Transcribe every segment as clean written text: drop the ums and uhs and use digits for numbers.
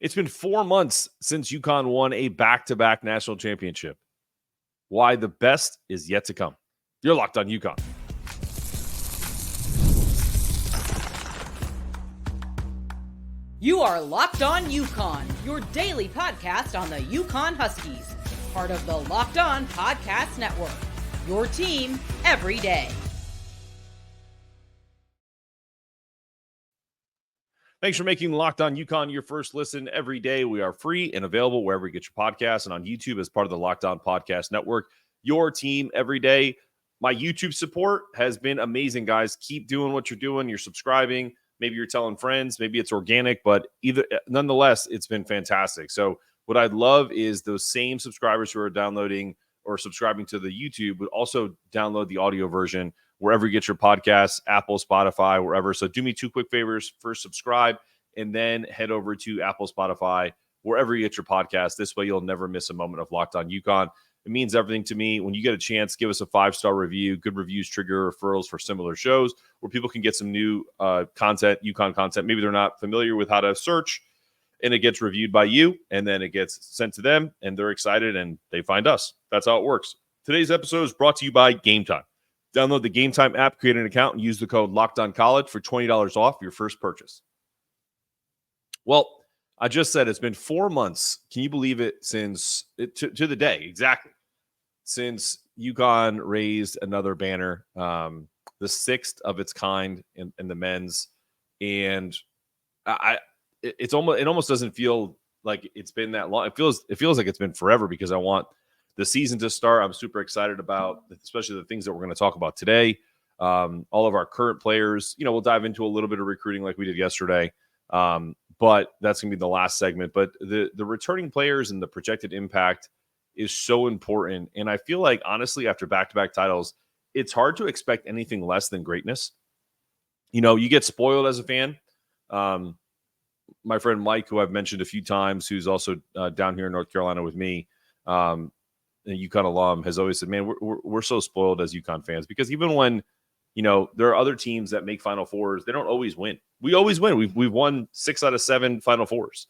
It's been 4 months since UConn won a back-to-back national championship. Why the best is yet to come. You're Locked On UConn. You are Locked On UConn, your daily podcast on the UConn Huskies, part of the Locked On Podcast Network, your team every day. Thanks for making Locked On UConn your first listen every day. We are free and available wherever you get your podcasts and on YouTube as part of the Locked On Podcast Network, your team every day. My YouTube support has been amazing, guys. Keep doing what you're doing. You're subscribing. Maybe you're telling friends. Maybe it's organic, but nonetheless, it's been fantastic. So what I'd love is those same subscribers who are downloading or subscribing to the YouTube would also download the audio version wherever you get your podcasts, Apple, Spotify, wherever. So do me two quick favors. First, subscribe, and then head over to Apple, Spotify, wherever you get your podcast. This way, you'll never miss a moment of Locked On UConn. It means everything to me. When you get a chance, give us a 5-star review. Good reviews trigger referrals for similar shows where people can get some new content, UConn content. Maybe they're not familiar with how to search, and it gets reviewed by you, and then it gets sent to them, and they're excited, and they find us. That's how it works. Today's episode is brought to you by Game Time. Download the Game Time app, create an account, and use the code LOCKEDONCollege for $20 off your first purchase. Well, I just said it's been 4 months. Can you believe it? Since to the day exactly since UConn raised another banner, the sixth of its kind in the men's, and it almost doesn't feel like it's been that long. It feels like it's been forever because I want the season to start. I'm super excited about, especially the things that we're going to talk about today. All of our current players, we'll dive into a little bit of recruiting like we did yesterday. But that's going to be the last segment. But the returning players and the projected impact is so important. And I feel like, honestly, after back-to-back titles, it's hard to expect anything less than greatness. You get spoiled as a fan. My friend Mike, who I've mentioned a few times, who's also down here in North Carolina with me, a UConn alum, has always said, man, we're so spoiled as UConn fans, because even when, there are other teams that make Final Fours, they don't always win. We always win. We've won 6 out of 7 Final Fours.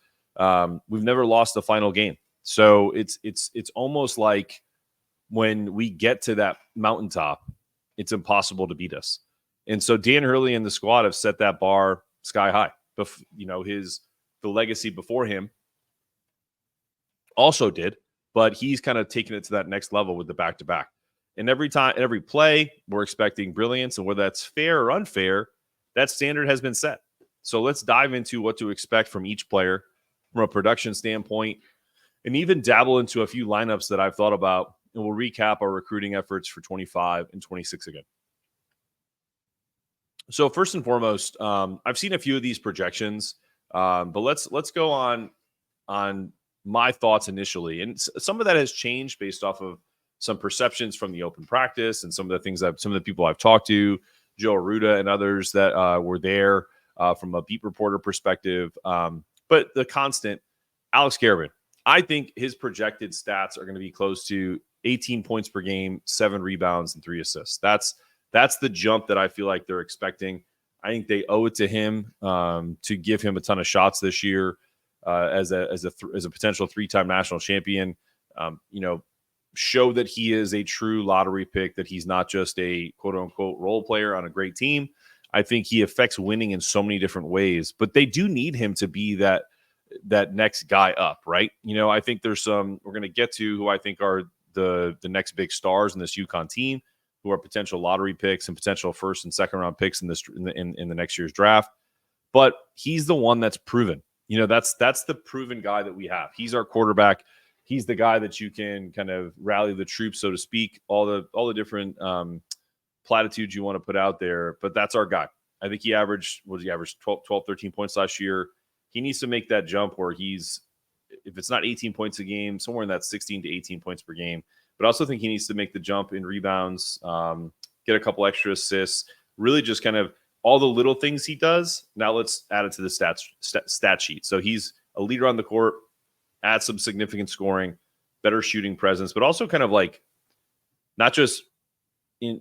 We've never lost the final game. So it's almost like when we get to that mountaintop, it's impossible to beat us. And so Dan Hurley and the squad have set that bar sky high. The legacy before him also did, but he's kind of taken it to that next level with the back-to-back. And every play, we're expecting brilliance. And whether that's fair or unfair, that standard has been set. So let's dive into what to expect from each player from a production standpoint, and even dabble into a few lineups that I've thought about. And we'll recap our recruiting efforts for 25 and 26 again. So first and foremost, I've seen a few of these projections, but let's go on my thoughts initially. And some of that has changed based off of some perceptions from the open practice and some of the things some of the people I've talked to, Joe Arruda and others that were there from a beat reporter perspective. But the constant, Alex Karaban, I think his projected stats are going to be close to 18 points per game, 7 rebounds, and 3 assists. That's the jump that I feel like they're expecting. I think they owe it to him to give him a ton of shots this year as a potential 3-time national champion. Show that he is a true lottery pick, that he's not just a quote-unquote role player on a great team. I think he affects winning in so many different ways, but they do need him to be that next guy up, right? I think there's some we're going to get to who I think are the next big stars in this UConn team, who are potential lottery picks and potential first and second round picks in the next year's draft. But he's the one that's proven. That's the proven guy that we have. He's our quarterback. He's the guy that you can kind of rally the troops, so to speak, all the different platitudes you want to put out there. But that's our guy. I think he averaged 12, 13 points last year. He needs to make that jump where he's, if it's not 18 points a game, somewhere in that 16 to 18 points per game. But I also think he needs to make the jump in rebounds, get a couple extra assists, really just kind of all the little things he does. Now let's add it to the stat sheet. So he's a leader on the court, add some significant scoring, better shooting presence, but also kind of like not just in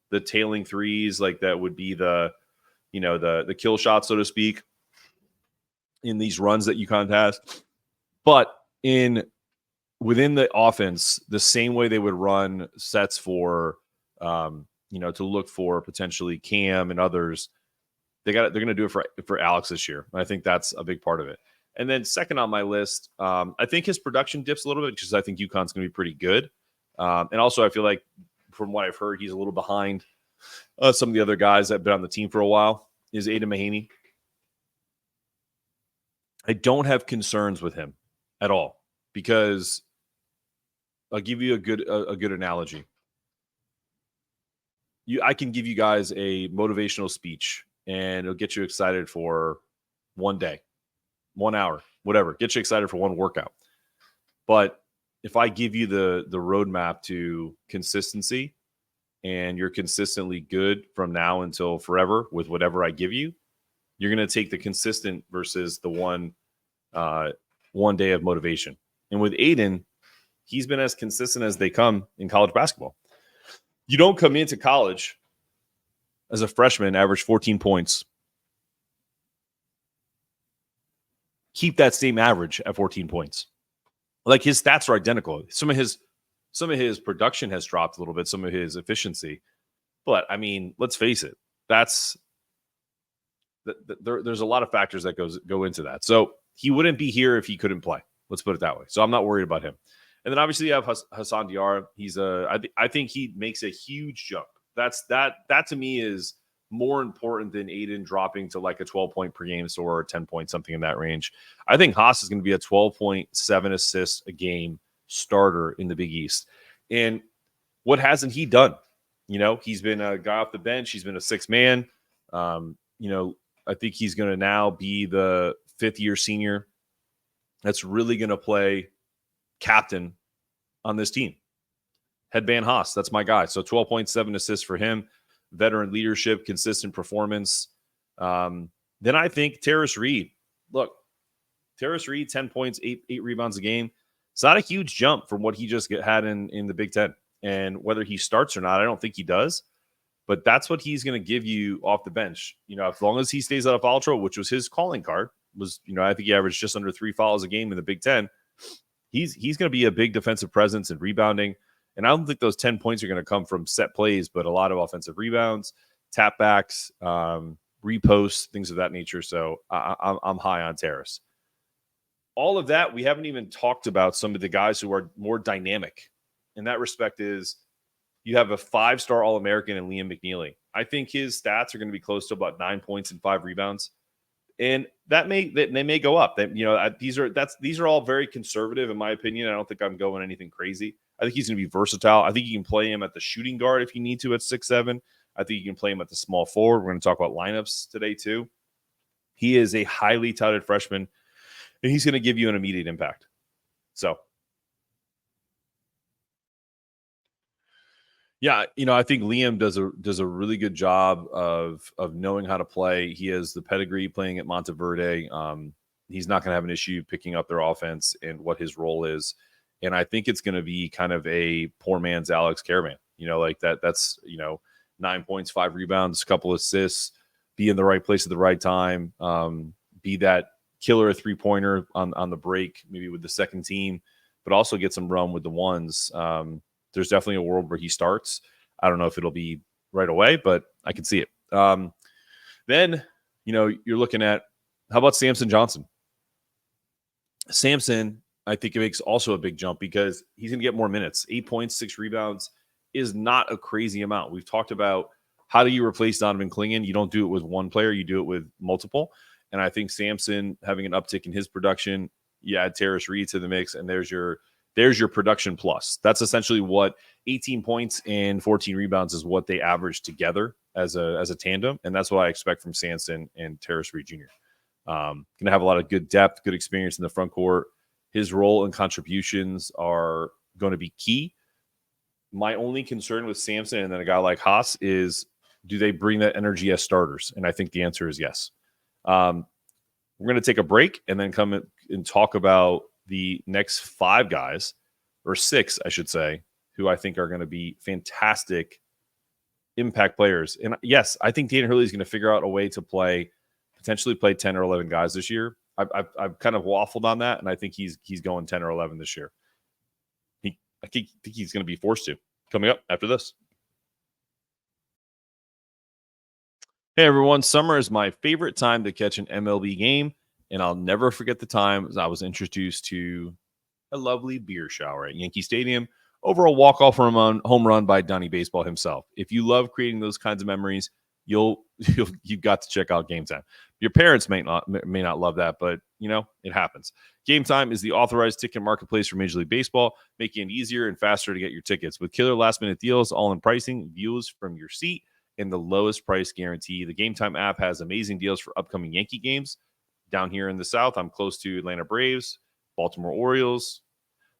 the tailing threes, like that would be the kill shot, so to speak. in these runs that UConn has. But within the offense, the same way they would run sets for, to look for potentially Cam and others, they're going to do it for Alex this year. I think that's a big part of it. And then second on my list, I think his production dips a little bit because I think UConn's going to be pretty good. And also I feel like from what I've heard, he's a little behind some of the other guys that have been on the team for a while, is Aidan Mahaney. I don't have concerns with him at all because I'll give you a good analogy. I can give you guys a motivational speech and it'll get you excited for one day, 1 hour, whatever. Get you excited for one workout. But if I give you the roadmap to consistency and you're consistently good from now until forever with whatever I give you, you're going to take the consistent versus the one day of motivation. And with Aidan, he's been as consistent as they come in college basketball. You don't come into college as a freshman, average 14 points. Keep that same average at 14 points. Like his stats are identical. Some of his production has dropped a little bit, some of his efficiency. But I mean, let's face it, there's a lot of factors that go into that. So he wouldn't be here if he couldn't play. Let's put it that way. So I'm not worried about him. And then obviously you have Hassan Diarra. I think he makes a huge jump. That to me is more important than Aidan dropping to like a 12-point per game or 10 points, something in that range. I think Haas is going to be a 12.7 assists a game starter in the Big East. And what hasn't he done? He's been a guy off the bench. He's been a sixth man. I think he's going to now be the fifth-year senior that's really going to play captain on this team. Headband Haas, that's my guy. So 12.7 assists for him. Veteran leadership, consistent performance. Then I think Tarris Reed. Look, Tarris Reed, 10 points, eight rebounds a game. It's not a huge jump from what he just had in the Big Ten. And whether he starts or not, I don't think he does. But that's what he's going to give you off the bench. As long as he stays out of foul trouble, which was his calling card, I think he averaged just under 3 fouls a game in the Big Ten. He's going to be a big defensive presence and rebounding. And I don't think those 10 points are going to come from set plays, but a lot of offensive rebounds, tap backs, reposts, things of that nature. So I'm high on Tarris. All of that, we haven't even talked about some of the guys who are more dynamic. In that respect is you have a 5-star All-American in Liam McNeely. I think his stats are going to be close to about 9 points and 5 rebounds. And they may go up. These are all very conservative in my opinion. I don't think I'm going anything crazy. I think he's going to be versatile. I think you can play him at the shooting guard if you need to at 6'7". I think you can play him at the small forward. We're going to talk about lineups today too. He is a highly touted freshman, and he's going to give you an immediate impact. So, yeah, I think Liam does a really good job of knowing how to play. He has the pedigree playing at Monteverde. He's not going to have an issue picking up their offense and what his role is. And I think it's going to be kind of a poor man's Alex Karaban. Like that. That's 9 points, 5 rebounds, a couple assists, be in the right place at the right time, be that killer 3-pointer on the break, maybe with the second team, but also get some run with the ones. There's definitely a world where he starts. I don't know if it'll be right away, but I can see it. Then, you're looking at, how about Samson Johnson? Samson, I think it makes also a big jump because he's going to get more minutes. 8 points, 6 rebounds is not a crazy amount. We've talked about how do you replace Donovan Clingan? You don't do it with one player. You do it with multiple. And I think Samson having an uptick in his production, you add Tarris Reed to the mix, and there's your production plus. That's essentially what 18 points and 14 rebounds is what they average together as a tandem. And that's what I expect from Samson and Tarris Reed Jr. Going to have a lot of good depth, good experience in the front court. His role and contributions are going to be key. My only concern with Samson and then a guy like Haas is, do they bring that energy as starters? And I think the answer is yes. We're going to take a break and then come and talk about the next 5 guys, or 6, I should say, who I think are going to be fantastic impact players. And yes, I think Dan Hurley is going to figure out a way to potentially play 10 or 11 guys this year. I've kind of waffled on that, and I think he's going 10 or 11 this year. I think he's going to be forced to. Coming up after this. Hey everyone, summer is my favorite time to catch an MLB game, and I'll never forget the time I was introduced to a lovely beer shower at Yankee Stadium over a walk-off home run by Donnie Baseball himself. If you love creating those kinds of memories, you've got to check out Game Time. Your parents may not love that, but it happens. Game Time is the authorized ticket marketplace for Major League Baseball, making it easier and faster to get your tickets. With killer last-minute deals, all-in pricing, views from your seat, and the lowest price guarantee, the Game Time app has amazing deals for upcoming Yankee games. Down here in the South, I'm close to Atlanta Braves, Baltimore Orioles,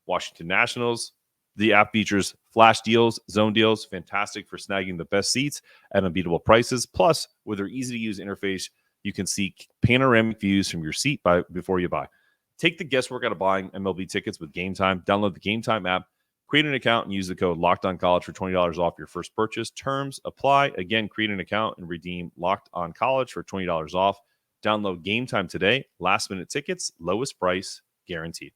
Washington Nationals. The app features flash deals, zone deals, fantastic for snagging the best seats at unbeatable prices. Plus, with their easy-to-use interface, you can see panoramic views from your seat before you buy. Take the guesswork out of buying MLB tickets with Game Time. Download the Game Time app, create an account, and use the code LOCKEDONCollege for $20 off your first purchase. Terms apply. Again, create an account and redeem LOCKEDONCollege for $20 off. Download Game Time today. Last-minute tickets, lowest price guaranteed.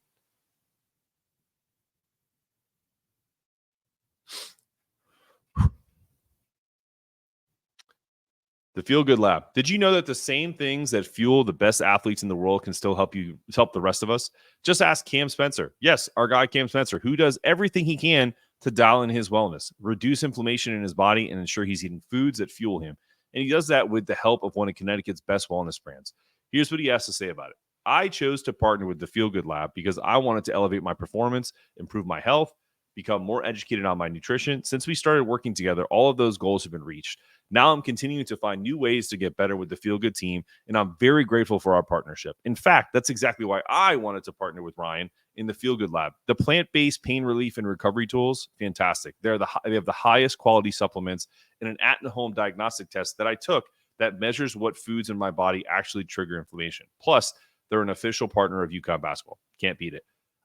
The Feel Good Lab. Did you know that the same things that fuel the best athletes in the world can still help the rest of us? Just ask Cam Spencer. Yes, our guy Cam Spencer, who does everything he can to dial in his wellness, reduce inflammation in his body, and ensure he's eating foods that fuel him. And he does that with the help of one of Connecticut's best wellness brands. Here's what he has to say about it. I chose to partner with the Feel Good Lab because I wanted to elevate my performance, improve my health, become more educated on my nutrition. Since we started working together, all of those goals have been reached. Now I'm continuing to find new ways to get better with the Feel Good team, and I'm very grateful for our partnership. In fact, that's exactly why I wanted to partner with Ryan in the Feel Good Lab. The plant-based pain relief and recovery tools, fantastic. They have the highest quality supplements and an at-home diagnostic test that I took that measures what foods in my body actually trigger inflammation. Plus, they're an official partner of UConn basketball. Can't beat it.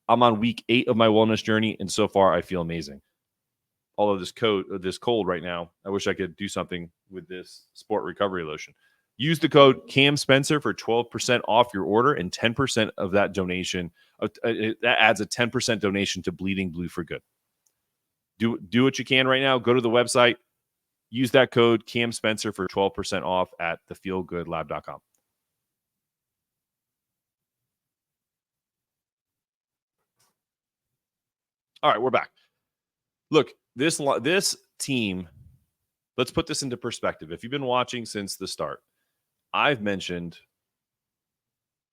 I'm on week 8 of my wellness journey, and so far I feel amazing. Although this cold right now, I wish I could do something with this sport recovery lotion. Use the code Cam Spencer for 12% off your order, and 10% of that donation that adds a 10% donation to Bleeding Blue for Good. Do what you can right now. Go to the website. Use that code Cam Spencer for 12% off at thefeelgoodlab.com. All right, we're back. Look, this team, let's put this into perspective. If you've been watching since the start, I've mentioned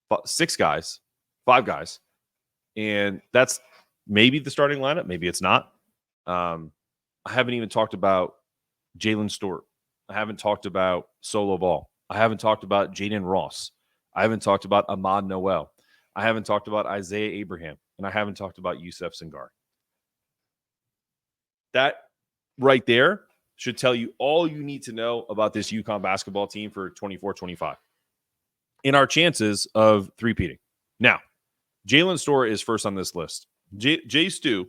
5 guys, and that's maybe the starting lineup. Maybe it's not. I haven't even talked about Jalen Stewart. I haven't talked about Solo Ball. I haven't talked about Jaden Ross. I haven't talked about Ahmad Noel. I haven't talked about Isaiah Abraham, and I haven't talked about Yusef Singari. That right there should tell you all you need to know about this UConn basketball team for 24-25 in our chances of three-peating. Now, Jalen Stewart is first on this list. Jay Stu,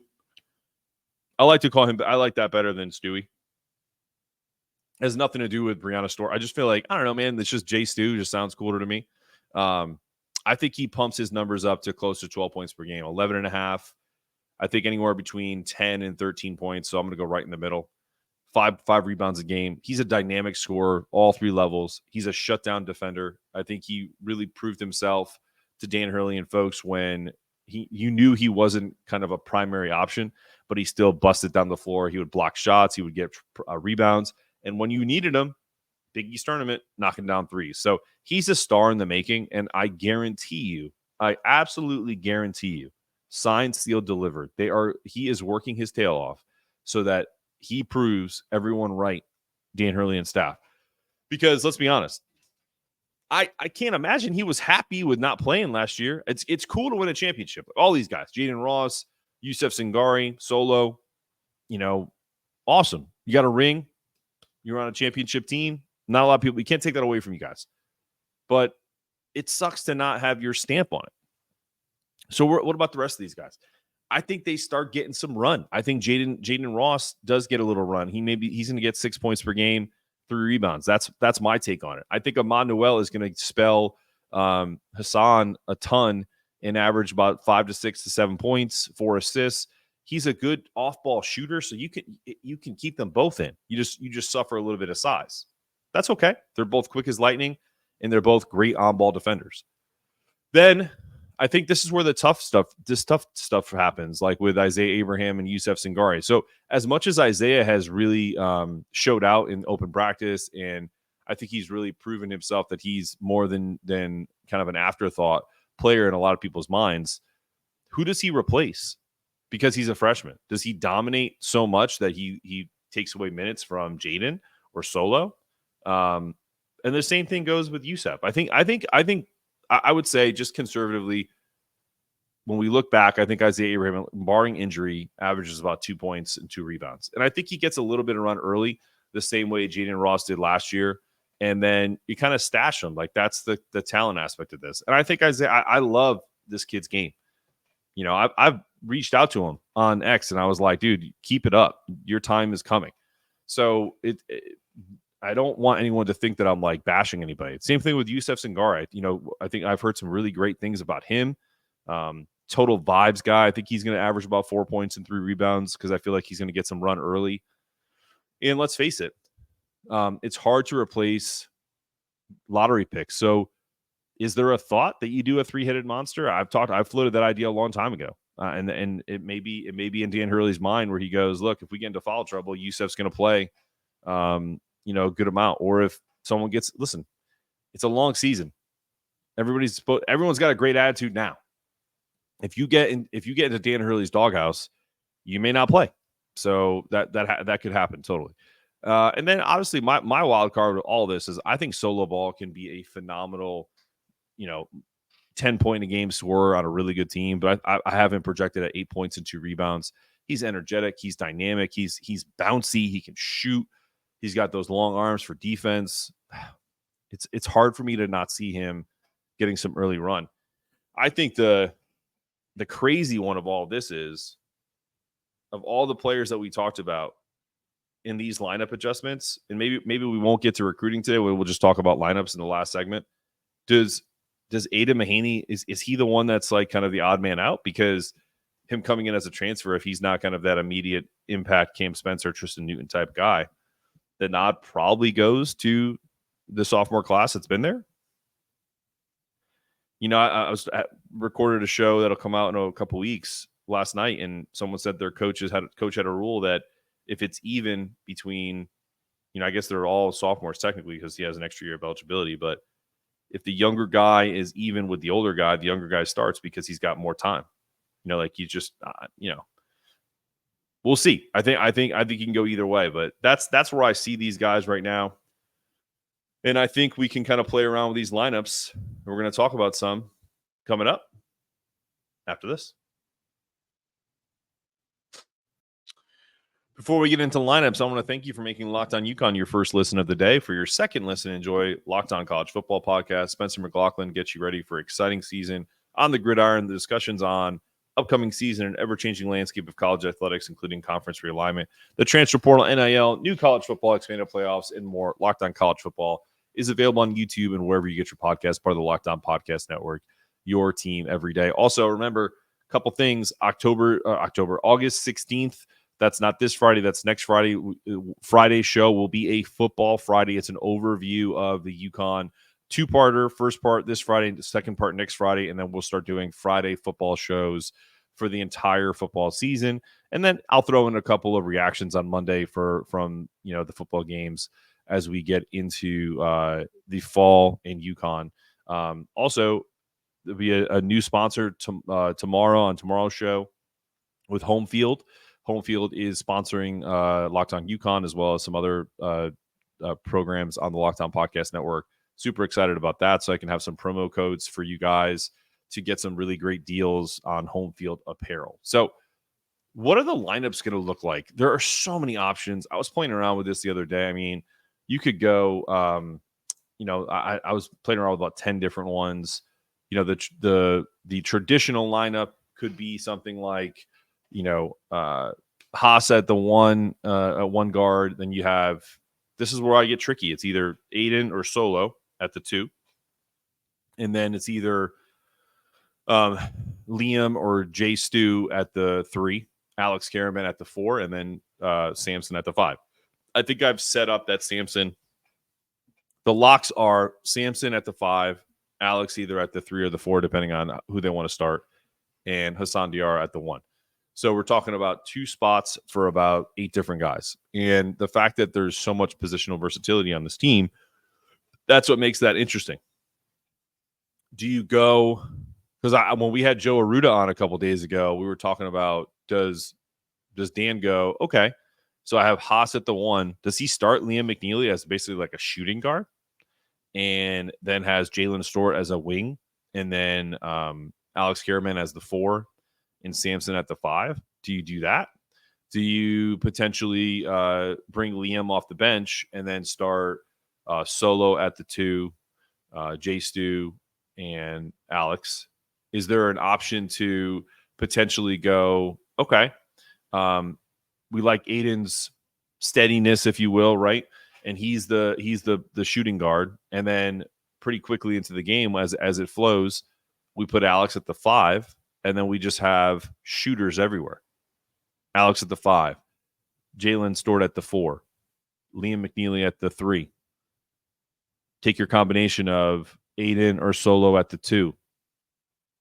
I like that better than Stewie. It has nothing to do with Brianna Stewart. I just feel like, I don't know, man, it's just Jay Stu. Just sounds cooler to me. I think he pumps his numbers up to close to 12 points per game, 11.5. I think anywhere between 10 and 13 points. So I'm going to go right in the middle. Five rebounds a game. He's a dynamic scorer, all 3 levels. He's a shutdown defender. I think he really proved himself to Dan Hurley and folks when you knew he wasn't kind of a primary option, but he still busted down the floor. He would block shots. He would get rebounds. And when you needed him, Big East tournament, knocking down 3s. So he's a star in the making. And I absolutely guarantee you, signed, sealed, delivered. He is working his tail off so that he proves everyone right, Dan Hurley and staff. Because let's be honest, I can't imagine he was happy with not playing last year. It's cool to win a championship. All these guys, Jaden Ross, Yusef Singari, Solo, awesome. You got a ring. You're on a championship team. Not a lot of people. We can't take that away from you guys. But it sucks to not have your stamp on it. So what about the rest of these guys? I think they start getting some run. I think Jaden Ross does get a little run. He's going to get 6 points per game, 3 rebounds. That's my take on it. I think Ahmad Noel is going to spell Hassan a ton and average about 5 to 6 to 7 points, 4 assists. He's a good off-ball shooter, so you can keep them both in. You just suffer a little bit of size. That's okay. They're both quick as lightning, and they're both great on-ball defenders. Then I think this is where the tough stuff happens, like with Isaiah Abraham and Yusef Singari. So as much as Isaiah has really showed out in open practice, and I think he's really proven himself that he's more than kind of an afterthought player in a lot of people's minds, who does he replace? Because he's a freshman. Does he dominate so much that he takes away minutes from Jaden or Solo? And the same thing goes with Yusef. I think I would say, just conservatively, when we look back, I think Isaiah Abraham, barring injury, averages about 2 points and 2 rebounds. And I think he gets a little bit of run early, the same way Jaden Ross did last year. And then you kind of stash him. Like, that's the talent aspect of this. And I think Isaiah, I love this kid's game. You know, I've reached out to him on X, and I was like, dude, keep it up. Your time is coming. So I don't want anyone to think that I'm like bashing anybody. Same thing with Yusef Singari. You know, I think I've heard some really great things about him. Total vibes guy. I think he's going to average about 4 points and 3 rebounds because I feel like he's going to get some run early. And let's face it, it's hard to replace lottery picks. So is there a thought that you do a 3-headed monster? I've floated that idea a long time ago. And it may be in Dan Hurley's mind where he goes, look, if we get into foul trouble, Yusef's going to play, a good amount. Or if someone listen, it's a long season. Everyone's got a great attitude now. If you get into Dan Hurley's doghouse, you may not play. So that could happen totally. And then obviously my wild card with all this is I think Solo Ball can be a phenomenal, 10-point a game scorer on a really good team. But I have him projected at 8 points and 2 rebounds. He's energetic. He's dynamic. He's bouncy. He can shoot. He's got those long arms for defense. It's hard for me to not see him getting some early run. I think the crazy one of all this is, of all the players that we talked about in these lineup adjustments, and maybe we won't get to recruiting today. We'll just talk about lineups in the last segment. Does Aidan Mahaney, is he the one that's like kind of the odd man out? Because him coming in as a transfer, if he's not kind of that immediate impact Cam Spencer, Tristan Newton type guy, the nod probably goes to the sophomore class that's been there. I recorded a show that'll come out in a couple weeks last night, and someone said their coach had a rule that if it's even between, I guess they're all sophomores technically because he has an extra year of eligibility, but if the younger guy is even with the older guy, the younger guy starts because he's got more time. We'll see. I think you can go either way, but that's where I see these guys right now. And I think we can kind of play around with these lineups. And we're going to talk about some coming up after this. Before we get into lineups, I want to thank you for making Locked On UConn your first listen of the day. For your second listen, enjoy Locked On College Football Podcast. Spencer McLaughlin gets you ready for exciting season on the gridiron, the discussions on upcoming season and ever-changing landscape of college athletics, including conference realignment, the transfer portal, NIL, new college football, expanded playoffs, and more. Locked On College Football is available on YouTube and wherever you get your podcast, part of the Locked On Podcast Network, your team every day. Also, remember a couple things. August 16th, that's not this Friday, that's next Friday. Friday's show will be a football Friday. It's an overview of the UConn two-parter. First part this Friday, the second part next Friday, and then we'll start doing Friday football shows for the entire football season. And then I'll throw in a couple of reactions on Monday from the football games as we get into the fall in UConn. Also, there'll be a new sponsor tomorrow on tomorrow's show with Home Field. Home Field is sponsoring Locked On UConn as well as some other programs on the Locked On Podcast Network. Super excited about that, so I can have some promo codes for you guys to get some really great deals on Home Field apparel. So what are the lineups going to look like? There are so many options. I was playing around with this the other day. I mean, you could go, I was playing around with about 10 different ones. The traditional lineup could be something like, Haas at the one guard. Then you have, this is where I get tricky. It's either Aidan or Solo at the 2. And then it's either Liam or Jay Stu at the 3, Alex Karaban at the 4, and then Samson at the 5. I think I've set up that Samson. The locks are Samson at the 5, Alex either at the 3 or the 4, depending on who they want to start, and Hassan Diarra at the 1. So we're talking about 2 spots for about 8 different guys. And the fact that there's so much positional versatility on this team, that's what makes that interesting. Do you go – because when we had Joe Arruda on a couple days ago, we were talking about does Dan go, okay, so I have Haas at the 1. Does he start Liam McNeely as basically like a shooting guard and then has Jalen Stewart as a wing and then Alex Karaman as the 4 and Samson at the 5? Do you do that? Do you potentially bring Liam off the bench and then start Solo at the 2, Jay Stu and Alex? Is there an option to potentially go, okay, we like Aidan's steadiness, if you will, right? And he's the shooting guard. And then pretty quickly into the game, as it flows, we put Alex at the 5, and then we just have shooters everywhere. Alex at the 5, Jalen Stewart at the 4, Liam McNeely at the 3. Take your combination of Aidan or Solo at the 2.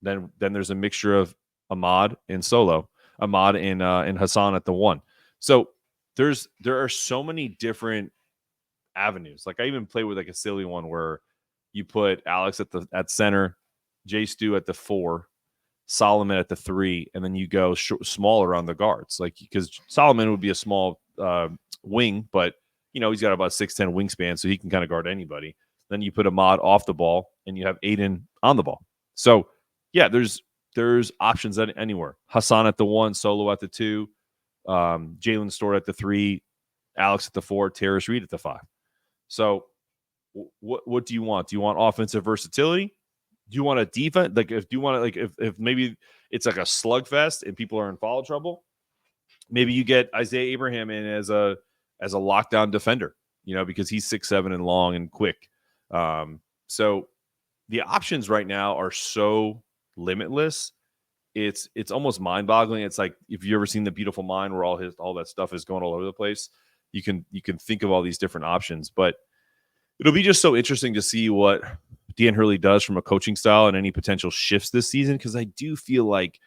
Then there's a mixture of Ahmad and Solo, Ahmad and Hassan at the 1. So there are so many different avenues. Like I even play with like a silly one where you put Alex at center, Jay Stu at the 4, Solomon at the 3, and then you go smaller on the guards. Like because Solomon would be a small wing, but he's got about 6'10" wingspan, so he can kind of guard anybody. Then you put Ahmad off the ball, and you have Aidan on the ball. So yeah, there's options anywhere. Hassan at the 1, Solo at the 2, Jalen Stewart at the 3, Alex at the 4, Tarris Reed at the 5. So what do you want? Do you want offensive versatility? Do you want a defense? Like if maybe it's like a slugfest and people are in foul trouble, maybe you get Isaiah Abraham in as a lockdown defender, because he's 6'7" and long and quick. So the options right now are so limitless. It's almost mind-boggling. It's like if you ever seen The Beautiful Mind, where all that stuff is going all over the place. You can think of all these different options, but it'll be just so interesting to see what Dan Hurley does from a coaching style and any potential shifts this season, because I do feel like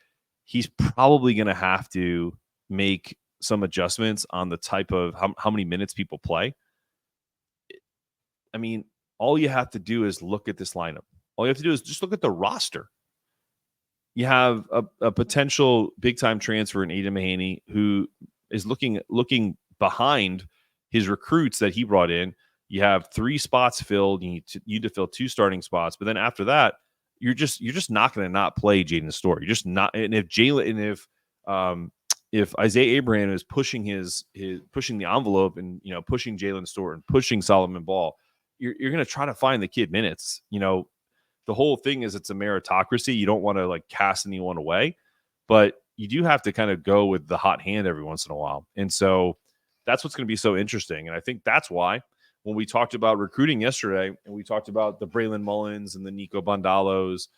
he's probably going to have to make some adjustments on the type of how many minutes people play. I mean, all you have to do is look at this lineup. All you have to do is just look at the roster. You have a potential big-time transfer in Aidan Mahaney who is looking behind his recruits that he brought in. You have 3 spots filled. You need to fill 2 starting spots, but then after that, you're just not going to not play Jaden Stewart. You're just not. And if Isaiah Abraham is pushing pushing the envelope and pushing Jalen Stewart and pushing Solomon Ball, you're going to try to find the kid minutes. The whole thing is it's a meritocracy. You don't want to like cast anyone away, but you do have to kind of go with the hot hand every once in a while. And so that's what's going to be so interesting. And I think that's why when we talked about recruiting yesterday and we talked about the Braylon Mullins and the Nico Bondalos,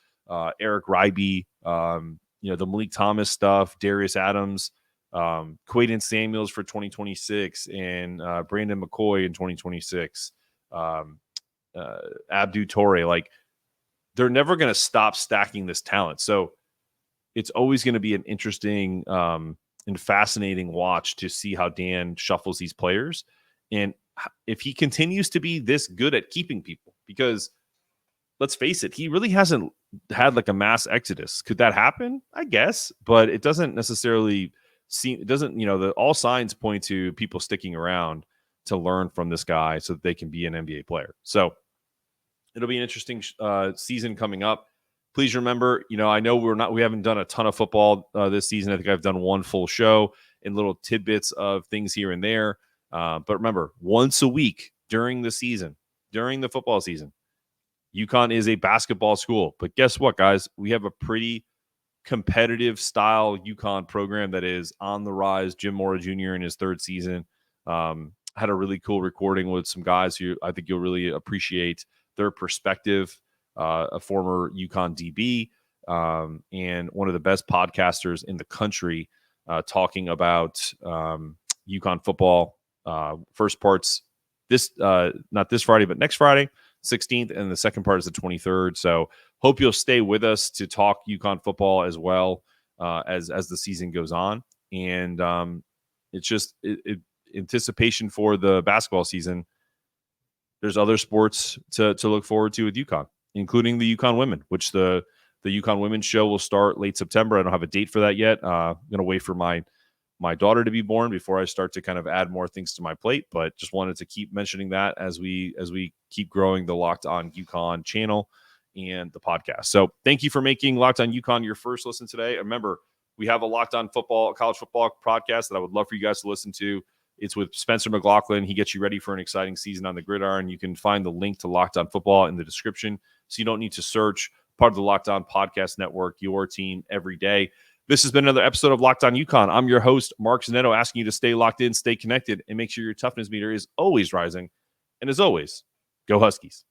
Eric Ryby, the Malik Thomas stuff, Darius Adams, Quaden Samuels for 2026 and Brandon McCoy in 2026, Abdu Torre, like they're never going to stop stacking this talent. So it's always going to be an interesting and fascinating watch to see how Dan shuffles these players. And if he continues to be this good at keeping people, because let's face it, he really hasn't had like a mass exodus. Could that happen? I guess, but it doesn't necessarily seem, all signs point to people sticking around to learn from this guy so that they can be an NBA player. So it'll be an interesting season coming up. Please remember, I know we haven't done a ton of football this season. I think I've done one full show and little tidbits of things here and there. But remember, once a week during the football season, UConn is a basketball school. But guess what, guys? We have a pretty competitive style UConn program that is on the rise. Jim Mora Jr. in his 3rd season had a really cool recording with some guys who I think you'll really appreciate their perspective a former UConn DB, and one of the best podcasters in the country, talking about UConn football. First part's not this Friday, but next Friday, 16th, and the second part is the 23rd. So hope you'll stay with us to talk UConn football as well as the season goes on. And it's just anticipation for the basketball season. There's other sports to look forward to with UConn, including the UConn women, which the UConn women's show will start late September. I don't have a date for that yet. I'm going to wait for my daughter to be born before I start to kind of add more things to my plate, but just wanted to keep mentioning that as we keep growing the Locked On UConn channel and the podcast. So thank you for making Locked On UConn your first listen today. Remember, we have a Locked On football, college football podcast that I would love for you guys to listen to. It's with Spencer McLaughlin. He gets you ready for an exciting season on the gridiron. You can find the link to Locked On Football in the description, so you don't need to search. Part of the Locked On Podcast Network, your team every day. This has been another episode of Locked On UConn. I'm your host, Mark Zanetto, asking you to stay locked in, stay connected, and make sure your toughness meter is always rising. And as always, go Huskies.